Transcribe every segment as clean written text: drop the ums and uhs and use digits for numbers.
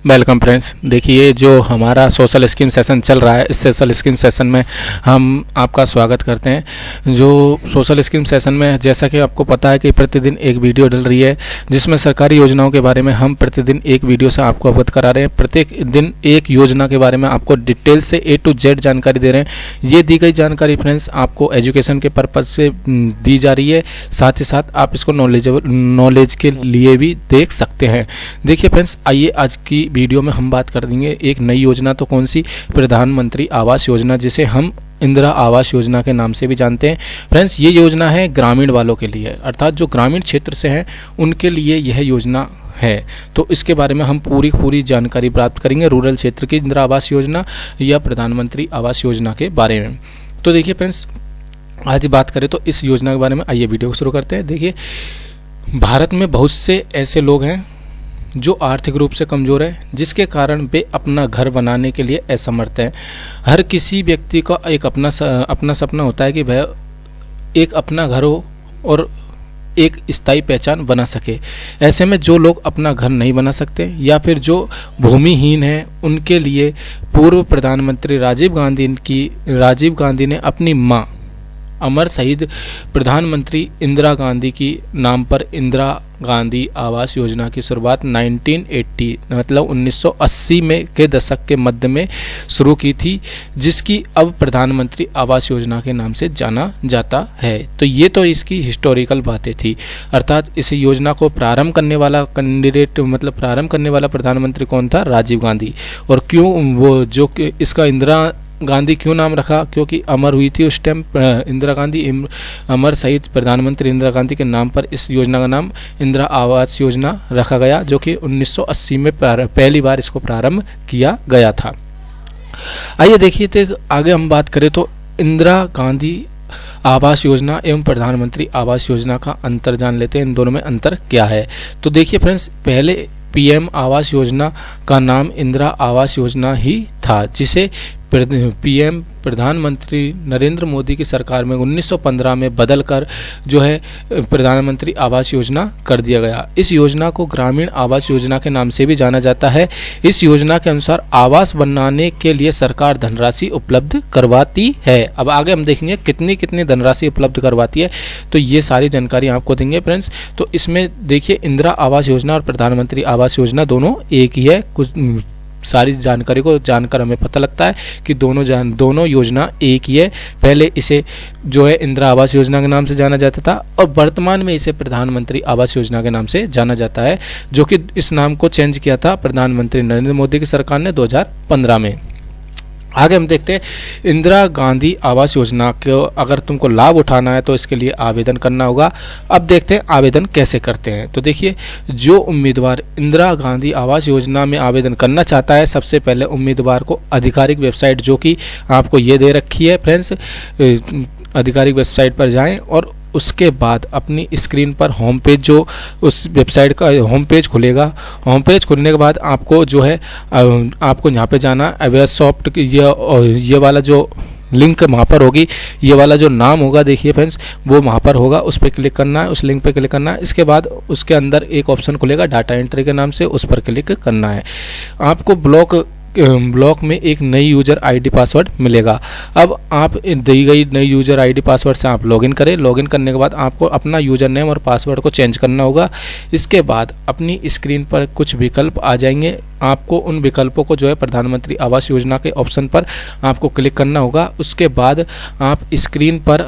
Welcome friends. देखिए, जो हमारा सोशल स्कीम सेशन चल रहा है, इस सोशल स्कीम सेशन में हम आपका स्वागत करते हैं। जो सोशल स्कीम सेशन में, जैसा कि आपको पता है कि प्रतिदिन एक वीडियो डल रही है जिसमें सरकारी योजनाओं के बारे में हम प्रतिदिन एक वीडियो से आपको अवगत करा रहे हैं। प्रत्येक दिन एक योजना के बारे में आपको डिटेल से A to Z जानकारी दे रहे हैं। ये दी गई जानकारी फ्रेंड्स आपको एजुकेशन के पर्पज़ से दी जा रही है, साथ ही साथ आप इसको नॉलेज के लिए भी देख सकते हैं। देखिए फ्रेंड्स, आइए आज की वीडियो में हम बात कर देंगे एक नई योजना। तो कौन सी? प्रधानमंत्री आवास योजना, जिसे हम इंदिरा आवास योजना के नाम से भी जानते हैं। फ्रेंड्स, ये योजना है ग्रामीण वालों के लिए, अर्थात जो ग्रामीण क्षेत्र से हैं उनके लिए यह योजना है। तो इसके बारे में हम पूरी जानकारी प्राप्त करेंगे, रूरल क्षेत्र की इंदिरा आवास योजना या प्रधानमंत्री आवास योजना के बारे में। तो देखिए फ्रेंड्स, आज बात करें तो इस योजना के बारे में, आइए वीडियो को शुरू करते हैं। देखिए, भारत में बहुत से ऐसे लोग हैं जो आर्थिक रूप से कमज़ोर है, जिसके कारण वे अपना घर बनाने के लिए असमर्थ हैं। हर किसी व्यक्ति का एक अपना सपना होता है कि वह एक अपना घर हो और एक स्थायी पहचान बना सके। ऐसे में जो लोग अपना घर नहीं बना सकते या फिर जो भूमिहीन हैं, उनके लिए पूर्व प्रधानमंत्री राजीव गांधी ने अपनी मां अमर शहीद प्रधानमंत्री इंदिरा गांधी की नाम पर इंदिरा गांधी आवास योजना की शुरुआत 1980 मतलब 1980 में के दशक के मध्य में शुरू की थी, जिसकी अब प्रधानमंत्री आवास योजना के नाम से जाना जाता है। तो ये तो इसकी हिस्टोरिकल बातें थी, अर्थात इस योजना को प्रारंभ करने वाला प्रारंभ करने वाला प्रधानमंत्री कौन था? राजीव गांधी। और क्यों वो जो इसका इंदिरा गांधी क्यों नाम रखा? क्योंकि अमर हुई थी उस टाइम इंदिरा गांधी, अमर शहीद प्रधानमंत्री इंदिरा गांधी के नाम पर इस योजना का नाम इंदिरा आवास योजना रखा गया, जो कि 1980 में पहली बार इसको प्रारंभ किया गया था। आइए देखिए, तो आगे हम बात करें तो इंदिरा गांधी आवास योजना एवं प्रधानमंत्री आवास योजना का अंतर जान लेते हैं। इन दोनों में अंतर क्या है? तो देखिए फ्रेंड्स, पहले PM आवास योजना का नाम इंदिरा आवास योजना ही था, जिसे PM प्रधानमंत्री नरेंद्र मोदी की सरकार में 1915 में बदलकर जो है प्रधानमंत्री आवास योजना कर दिया गया। इस योजना को ग्रामीण आवास योजना के नाम से भी जाना जाता है। इस योजना के अनुसार आवास बनाने के लिए सरकार धनराशि उपलब्ध करवाती है। अब आगे हम देखेंगे कितनी धनराशि उपलब्ध करवाती है, तो ये सारी जानकारी आपको देंगे फ्रेंड्स। तो इसमें देखिए, इंदिरा आवास योजना और प्रधानमंत्री आवास योजना दोनों एक ही है। कुछ सारी जानकारी को जानकर हमें पता लगता है कि दोनों योजना एक ही है। पहले इसे जो है इंदिरा आवास योजना के नाम से जाना जाता था और वर्तमान में इसे प्रधानमंत्री आवास योजना के नाम से जाना जाता है, जो कि इस नाम को चेंज किया था प्रधानमंत्री नरेंद्र मोदी की सरकार ने 2015 में। आगे हम देखते हैं, इंदिरा गांधी आवास योजना को अगर तुमको लाभ उठाना है तो इसके लिए आवेदन करना होगा। अब देखते हैं आवेदन कैसे करते हैं। तो देखिए, जो उम्मीदवार इंदिरा गांधी आवास योजना में आवेदन करना चाहता है, सबसे पहले उम्मीदवार को आधिकारिक वेबसाइट, जो कि आपको ये दे रखी है फ्रेंड्स, आधिकारिक वेबसाइट पर जाएं और उसके बाद अपनी स्क्रीन पर होम पेज, जो उस वेबसाइट का होम पेज खुलेगा। होम पेज खुलने के बाद आपको जो है आपको यहाँ पे जाना, अवेयर सॉफ्ट, ये वाला जो लिंक वहाँ पर होगी, ये वाला जो नाम होगा देखिए फ्रेंड्स, वो वहाँ पर होगा, उस पर क्लिक करना है, उस लिंक पे क्लिक करना है। इसके बाद उसके अंदर एक ऑप्शन खुलेगा डाटा एंट्री के नाम से, उस पर क्लिक करना है। आपको ब्लॉक में एक नई यूजर आईडी पासवर्ड मिलेगा। अब आप दी गई नई यूजर आईडी पासवर्ड से आप लॉगिन करें। लॉगिन करने के बाद आपको अपना यूजर नेम और पासवर्ड को चेंज करना होगा। इसके बाद अपनी स्क्रीन पर कुछ विकल्प आ जाएंगे, आपको उन विकल्पों को जो है प्रधानमंत्री आवास योजना के ऑप्शन पर आपको क्लिक करना होगा। उसके बाद आप स्क्रीन पर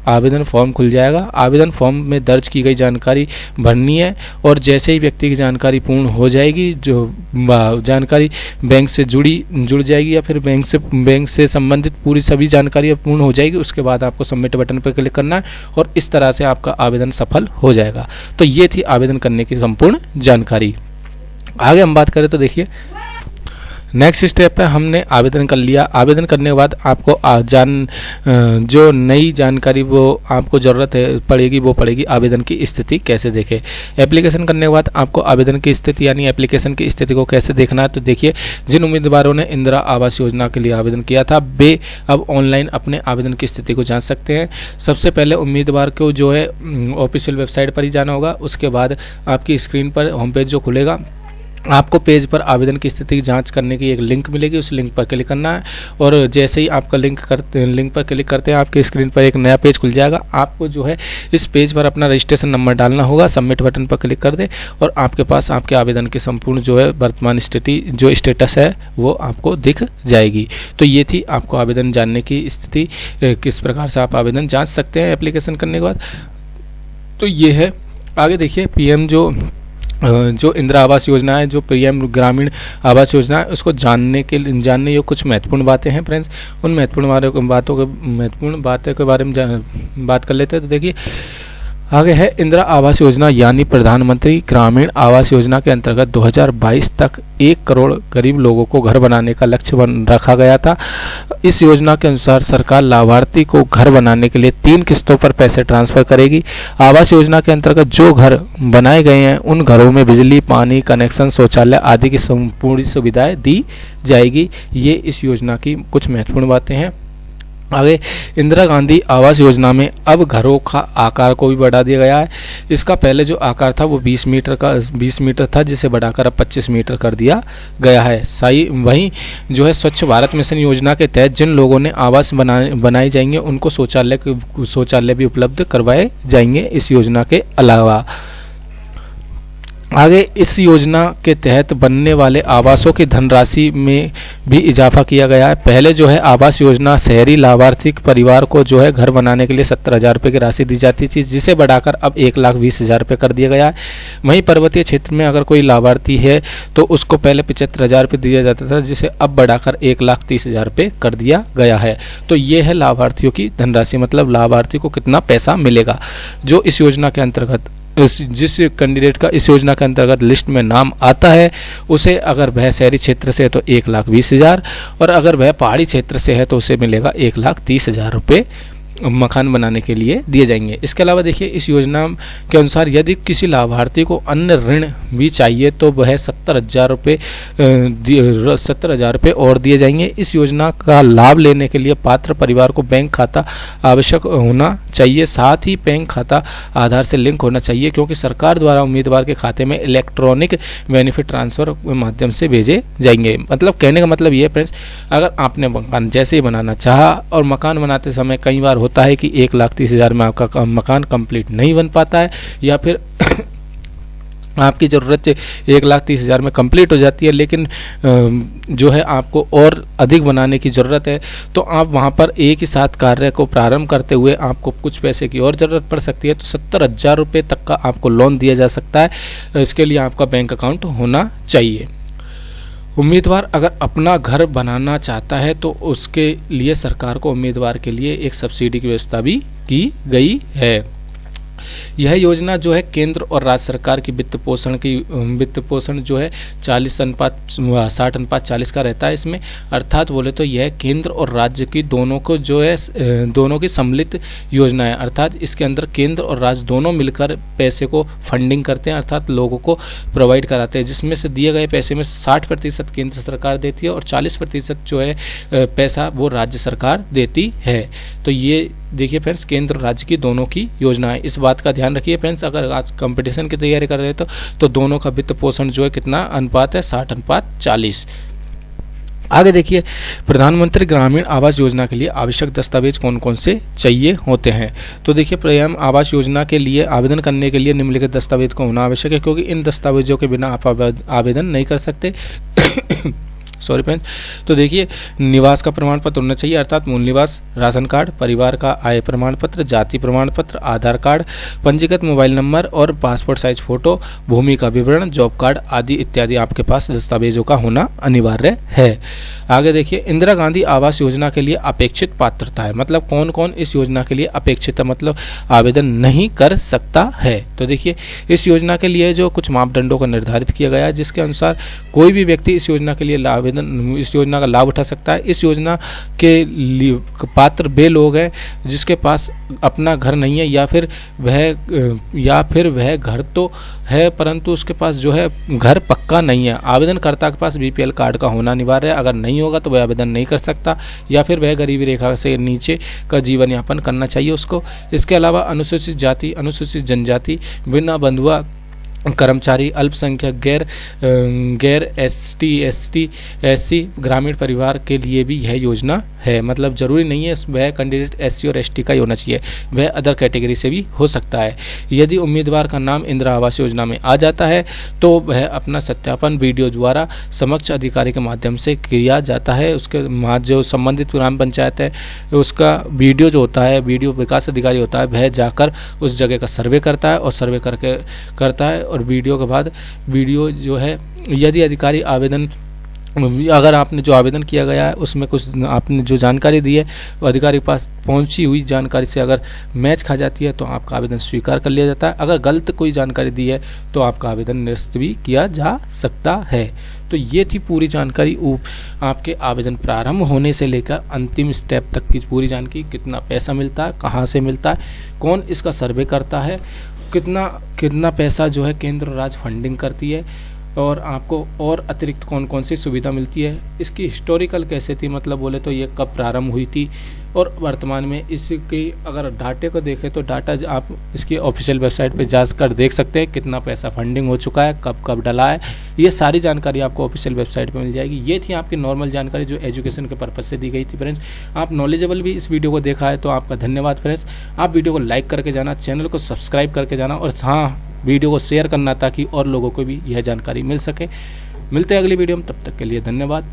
आवेदन फॉर्म खुल जाएगा। आवेदन फॉर्म में दर्ज की गई जानकारी भरनी है और जैसे ही व्यक्ति की जानकारी पूर्ण हो जाएगी, जो जानकारी बैंक से जुड़ जाएगी या फिर बैंक से संबंधित पूरी सभी जानकारी पूर्ण हो जाएगी, उसके बाद आपको सबमिट बटन पर क्लिक करना है और इस तरह से आपका आवेदन सफल हो जाएगा। तो ये थी आवेदन करने की संपूर्ण जानकारी। आगे हम बात करें तो देखिए, नेक्स्ट स्टेप है, हमने आवेदन कर लिया। आवेदन करने के बाद आपको जो नई जानकारी वो आपको ज़रूरत पड़ेगी वो पड़ेगी आवेदन की स्थिति कैसे देखें। एप्लीकेशन करने के बाद आपको आवेदन की स्थिति यानी एप्लीकेशन की स्थिति को कैसे देखना है। तो देखिए, जिन उम्मीदवारों ने इंदिरा आवास योजना के लिए आवेदन किया था, वे अब ऑनलाइन अपने आवेदन की स्थिति को जान सकते हैं। सबसे पहले उम्मीदवार को जो है ऑफिशियल वेबसाइट पर ही जाना होगा। उसके बाद आपकी स्क्रीन पर होम पेज जो खुलेगा, आपको पेज पर आवेदन की स्थिति की जांच करने की एक लिंक मिलेगी, उस लिंक पर क्लिक करना है और जैसे ही आपका लिंक पर क्लिक करते हैं आपके स्क्रीन पर एक नया पेज खुल जाएगा। आपको जो है इस पेज पर अपना रजिस्ट्रेशन नंबर डालना होगा, सबमिट बटन पर क्लिक कर दें और आपके पास आपके आवेदन की संपूर्ण जो है वर्तमान स्थिति जो स्टेटस है वो आपको दिख जाएगी। तो ये थी आपको आवेदन जानने की स्थिति, किस प्रकार से आप आवेदन जाँच सकते हैं एप्लीकेशन करने के बाद। तो ये है। आगे देखिए पीएम जो इंदिरा आवास योजना है, जो पीएम ग्रामीण आवास योजना है, उसको जानने ये कुछ महत्वपूर्ण बातें हैं फ्रेंड्स। उन महत्वपूर्ण बातों के बारे में बात कर लेते हैं। तो देखिए आगे है इंदिरा आवास योजना यानी प्रधानमंत्री ग्रामीण आवास योजना के अंतर्गत 2022 तक 1 करोड़ गरीब लोगों को घर बनाने का लक्ष्य रखा गया था। इस योजना के अनुसार सरकार लाभार्थी को घर बनाने के लिए 3 किस्तों पर पैसे ट्रांसफर करेगी। आवास योजना के अंतर्गत जो घर बनाए गए हैं उन घरों में बिजली, पानी कनेक्शन, शौचालय आदि की संपूर्ण सुविधाएं दी जाएगी। ये इस योजना की कुछ महत्वपूर्ण बातें हैं। आगे इंदिरा गांधी आवास योजना में अब घरों का आकार को भी बढ़ा दिया गया है। इसका पहले जो आकार था वो 20 मीटर था, जिसे बढ़ाकर अब 25 मीटर कर दिया गया है। वहीं जो है स्वच्छ भारत मिशन योजना के तहत जिन लोगों ने आवास बनाए जाएंगे उनको शौचालय भी उपलब्ध करवाए जाएंगे इस योजना के अलावा। आगे इस योजना के तहत बनने वाले आवासों की धनराशि में भी इजाफा किया गया है। पहले जो है आवास योजना शहरी लाभार्थी परिवार को जो है घर बनाने के लिए 70,000 रुपये की राशि दी जाती थी, जिसे बढ़ाकर अब 1,20,000 रुपये कर दिया गया है। वहीं पर्वतीय क्षेत्र में अगर कोई लाभार्थी है तो उसको पहले 75,000 रुपये दिया जाता था, जिसे अब बढ़ाकर 1,30,000 रुपये कर दिया गया है। तो ये है लाभार्थियों की धनराशि, मतलब लाभार्थी को कितना पैसा मिलेगा। जो इस योजना के अंतर्गत जिस कैंडिडेट का इस योजना के अंतर्गत लिस्ट में नाम आता है उसे, अगर वह शहरी क्षेत्र से है तो 1,20,000 और अगर वह पहाड़ी क्षेत्र से है तो उसे मिलेगा 1,30,000 रुपये मकान बनाने के लिए दिए जाएंगे। इसके अलावा देखिए इस योजना के अनुसार यदि किसी लाभार्थी को अन्य ऋण भी चाहिए तो वह 70,000 रुपये और दिए जाएंगे। इस योजना का लाभ लेने के लिए पात्र परिवार को बैंक खाता आवश्यक होना चाहिए, साथ ही बैंक खाता आधार से लिंक होना चाहिए, क्योंकि सरकार द्वारा उम्मीदवार के खाते में इलेक्ट्रॉनिक बेनिफिट ट्रांसफर के माध्यम से भेजे जाएंगे। मतलब कहने का मतलब ये फ्रेंड्स, अगर आपने मकान जैसे ही बनाना चाहा और मकान बनाते समय कई बार होता है कि 1,30,000 में आपका मकान कंप्लीट नहीं बन पाता है, या फिर आपकी ज़रूरत 1,30,000 में कंप्लीट हो जाती है, लेकिन जो है आपको और अधिक बनाने की ज़रूरत है, तो आप वहां पर एक ही साथ कार्य को प्रारंभ करते हुए आपको कुछ पैसे की और ज़रूरत पड़ सकती है, तो 70,000 रुपये तक का आपको लोन दिया जा सकता है। इसके लिए आपका बैंक अकाउंट होना चाहिए। उम्मीदवार अगर अपना घर बनाना चाहता है तो उसके लिए सरकार को उम्मीदवार के लिए एक सब्सिडी की व्यवस्था भी की गई है। यह योजना जो है केंद्र और राज्य सरकार की वित्त पोषण जो है 60:40 का रहता है इसमें। अर्थात बोले तो यह केंद्र और राज्य की दोनों को जो है दोनों की सम्मिलित योजना है। अर्थात इसके अंदर केंद्र और राज्य दोनों मिलकर पैसे को फंडिंग करते हैं, अर्थात लोगों को प्रोवाइड कराते हैं, जिसमें से दिए गए पैसे में 60% केंद्र सरकार देती है और 40% जो है पैसा वो राज्य सरकार देती है। तो ये देखिए फ्रेंड्स, केंद्र राज्य की दोनों की योजना है। इस बात का ध्यान रखिए फ्रेंड्स, अगर आज कंपटीशन की तैयारी कर रहे हो तो दोनों का वित्त पोषण जो है कितना अनुपात है, 60:40। आगे देखिए, प्रधानमंत्री ग्रामीण आवास योजना के लिए आवश्यक दस्तावेज कौन कौन से चाहिए होते हैं। तो देखिए, पीएम आवास योजना के लिए आवेदन करने के लिए निम्नलिखित दस्तावेज का होना आवश्यक है, क्योंकि इन दस्तावेजों के बिना आप आवेदन नहीं कर सकते। Sorry friends. तो देखिए, निवास का प्रमाण पत्र होना चाहिए, अर्थात मूल निवास, राशन कार्ड, परिवार का आय प्रमाण पत्र, जाति प्रमाण पत्र, आधार कार्ड, पंजीकृत मोबाइल नंबर और पासपोर्ट साइज फोटो, भूमि का विवरण, जॉब कार्ड आदि इत्यादि आपके पास दस्तावेजों का होना अनिवार्य है। आगे देखिए, इंदिरा गांधी आवास योजना के लिए अपेक्षित पात्रता है, मतलब कौन कौन इस योजना के लिए अपेक्षित है, मतलब आवेदन नहीं कर सकता है। तो देखिए, इस योजना के लिए जो कुछ मापदंडों को निर्धारित किया गया है, जिसके अनुसार कोई भी व्यक्ति इस योजना के लिए इस योजना का लाभ उठा सकता है। इस योजना के पात्र वे लोग हैं जिसके पास अपना घर नहीं है, या फिर वह घर तो है परंतु उसके पास जो है घर पक्का नहीं है। आवेदनकर्ता के पास बीपीएल कार्ड का होना अनिवार्य है, अगर नहीं होगा तो वह आवेदन नहीं कर सकता, या फिर वह गरीबी रेखा से नीचे का जीवन यापन करना चाहिए उसको। इसके अलावा अनुसूचित जाति, अनुसूचित जनजाति, बिना बंधुआ कर्मचारी, अल्पसंख्यक, गैर ST ग्रामीण परिवार के लिए भी यह योजना है। मतलब जरूरी नहीं है वह कैंडिडेट SC और ST का ही होना चाहिए, वह अदर कैटेगरी से भी हो सकता है। यदि उम्मीदवार का नाम इंदिरा आवास योजना में आ जाता है तो वह अपना सत्यापन वीडियो द्वारा समक्ष अधिकारी के माध्यम से किया जाता है। उसके बाद जो संबंधित ग्राम पंचायत है उसका वीडियो जो होता है, वीडियो विकास अधिकारी होता है, वह जाकर उस जगह का सर्वे करता है और सर्वे करता है और वीडियो के बाद वीडियो जो है, यदि अधिकारी आवेदन, अगर आपने जो आवेदन किया गया है उसमें कुछ आपने जो जानकारी दी है वो अधिकारी के पास पहुंची हुई जानकारी से अगर मैच खा जाती है तो आपका आवेदन स्वीकार कर लिया जाता है। अगर गलत कोई जानकारी दी है तो आपका आवेदन निरस्त भी किया जा सकता है। तो ये थी पूरी जानकारी आपके आवेदन प्रारंभ होने से लेकर अंतिम स्टेप तक की पूरी जानकारी। कितना पैसा मिलता है, कहाँ से मिलता है, कौन इसका सर्वे करता है, कितना पैसा जो है केंद्र और राज्य फंडिंग करती है, और आपको और अतिरिक्त कौन कौन सी सुविधा मिलती है, इसकी हिस्टोरिकल कैसे थी, मतलब बोले तो ये कब प्रारंभ हुई थी, और वर्तमान में इसकी अगर डाटे को देखें तो डाटा आप इसकी ऑफिशियल वेबसाइट पे जाकर देख सकते हैं कितना पैसा फंडिंग हो चुका है, कब कब डला है। ये सारी जानकारी आपको ऑफिशियल वेबसाइट पे मिल जाएगी। ये थी आपकी नॉर्मल जानकारी जो एजुकेशन के पर्पज़ से दी गई थी। फ्रेंड्स, आप नॉलेजेबल भी इस वीडियो को देखा है तो आपका धन्यवाद। फ्रेंड्स, आप वीडियो को लाइक करके जाना, चैनल को सब्सक्राइब करके जाना, और हाँ, वीडियो को शेयर करना ताकि और लोगों को भी यह जानकारी मिल सके। मिलते हैं अगली वीडियो में, तब तक के लिए धन्यवाद।